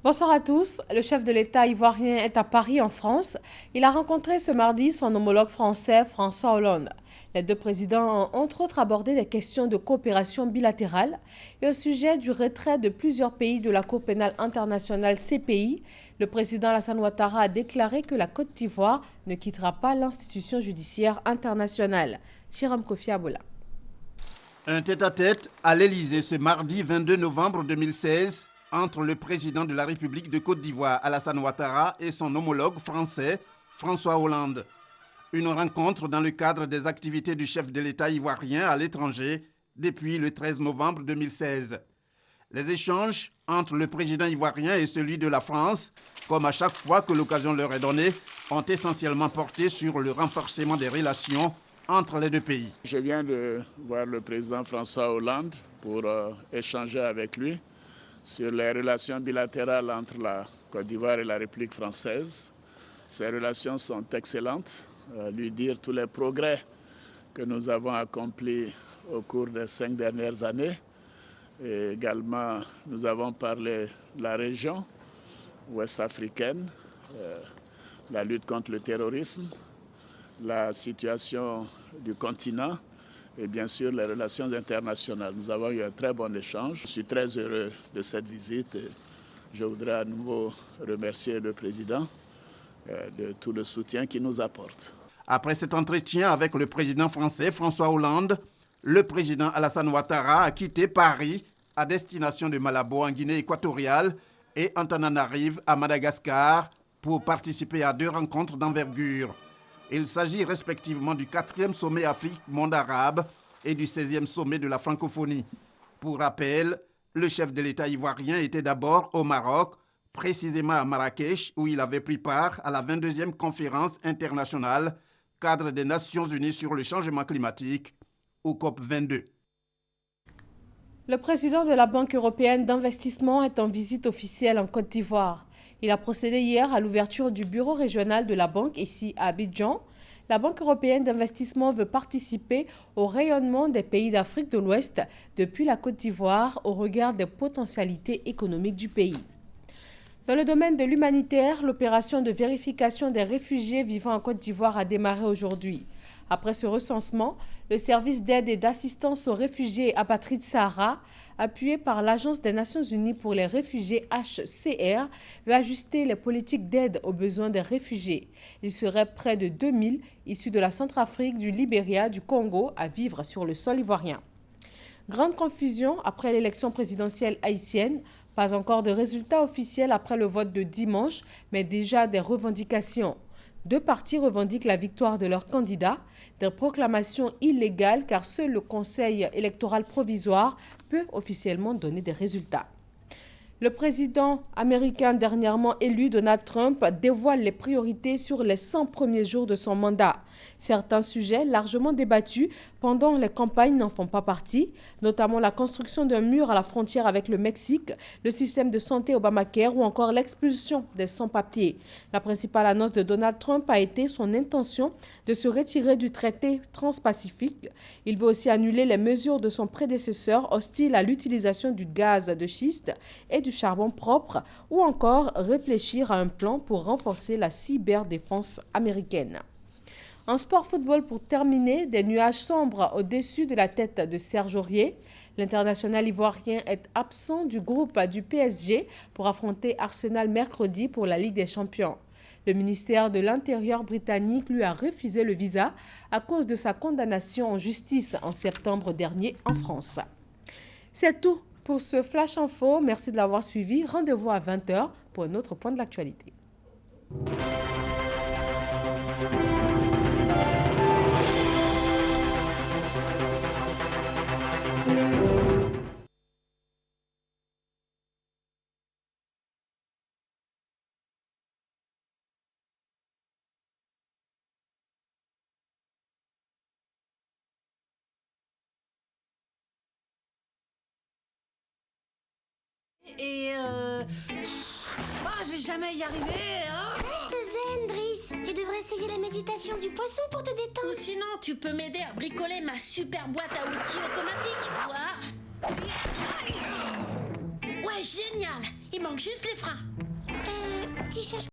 Bonsoir à tous. Le chef de l'État ivoirien est à Paris, en France. Il a rencontré ce mardi son homologue français, François Hollande. Les deux présidents ont entre autres abordé des questions de coopération bilatérale et au sujet du retrait de plusieurs pays de la Cour pénale internationale CPI. Le président Alassane Ouattara a déclaré que la Côte d'Ivoire ne quittera pas l'institution judiciaire internationale. Chiram Kofi Abola. Un tête-à-tête à l'Élysée ce mardi 22 novembre 2016 entre le président de la République de Côte d'Ivoire, Alassane Ouattara, et son homologue français, François Hollande. Une rencontre dans le cadre des activités du chef de l'État ivoirien à l'étranger depuis le 13 novembre 2016. Les échanges entre le président ivoirien et celui de la France, comme à chaque fois que l'occasion leur est donnée, ont essentiellement porté sur le renforcement des relations entre les deux pays. Je viens de voir le président François Hollande pour échanger avec lui sur les relations bilatérales entre la Côte d'Ivoire et la République française. Ces relations sont excellentes. Lui dire tous les progrès que nous avons accomplis au cours des 5 dernières années. Et également, nous avons parlé de la région ouest-africaine, la lutte contre le terrorisme, la situation du continent et bien sûr les relations internationales. Nous avons eu un très bon échange. Je suis très heureux de cette visite et je voudrais à nouveau remercier le président de tout le soutien qu'il nous apporte. Après cet entretien avec le président français François Hollande, le président Alassane Ouattara a quitté Paris à destination de Malabo en Guinée équatoriale et Antananarive à Madagascar pour participer à 2 rencontres d'envergure. Il s'agit respectivement du 4e sommet Afrique-Monde arabe et du 16e sommet de la francophonie. Pour rappel, le chef de l'État ivoirien était d'abord au Maroc, précisément à Marrakech, où il avait pris part à la 22e conférence internationale cadre des Nations Unies sur le changement climatique, ou COP22. Le président de la Banque européenne d'investissement est en visite officielle en Côte d'Ivoire. Il a procédé hier à l'ouverture du bureau régional de la banque ici à Abidjan. La Banque européenne d'investissement veut participer au rayonnement des pays d'Afrique de l'Ouest depuis la Côte d'Ivoire au regard des potentialités économiques du pays. Dans le domaine de l'humanitaire, l'opération de vérification des réfugiés vivant en Côte d'Ivoire a démarré aujourd'hui. Après ce recensement, le service d'aide et d'assistance aux réfugiés apatrides Sahara, appuyé par l'Agence des Nations Unies pour les réfugiés HCR, veut ajuster les politiques d'aide aux besoins des réfugiés. Il serait près de 2000 issus de la Centrafrique, du Libéria, du Congo à vivre sur le sol ivoirien. Grande confusion après l'élection présidentielle haïtienne. Pas encore de résultats officiels après le vote de dimanche, mais déjà des revendications. 2 partis revendiquent la victoire de leur candidat, des proclamations illégales car seul le Conseil électoral provisoire peut officiellement donner des résultats. Le président américain dernièrement élu, Donald Trump, dévoile les priorités sur les 100 premiers jours de son mandat. Certains sujets largement débattus pendant les campagnes n'en font pas partie, notamment la construction d'un mur à la frontière avec le Mexique, le système de santé Obamacare ou encore l'expulsion des sans-papiers. La principale annonce de Donald Trump a été son intention de se retirer du traité transpacifique. Il veut aussi annuler les mesures de son prédécesseur hostiles à l'utilisation du gaz de schiste et du charbon propre ou encore réfléchir à un plan pour renforcer la cyberdéfense américaine. En sport football, pour terminer, des nuages sombres au-dessus de la tête de Serge Aurier. L'international ivoirien est absent du groupe du PSG pour affronter Arsenal mercredi pour la Ligue des Champions. Le ministère de l'Intérieur britannique lui a refusé le visa à cause de sa condamnation en justice en septembre dernier en France. C'est tout pour ce Flash Info. Merci de l'avoir suivi. Rendez-vous à 20 h pour un autre point de l'actualité. Je vais jamais y arriver. Reste zen, Driss. Tu devrais essayer la méditation du poisson pour te détendre. Ou sinon, tu peux m'aider à bricoler ma super boîte à outils automatique. Ouais, génial. Il manque juste les freins. Tu cherches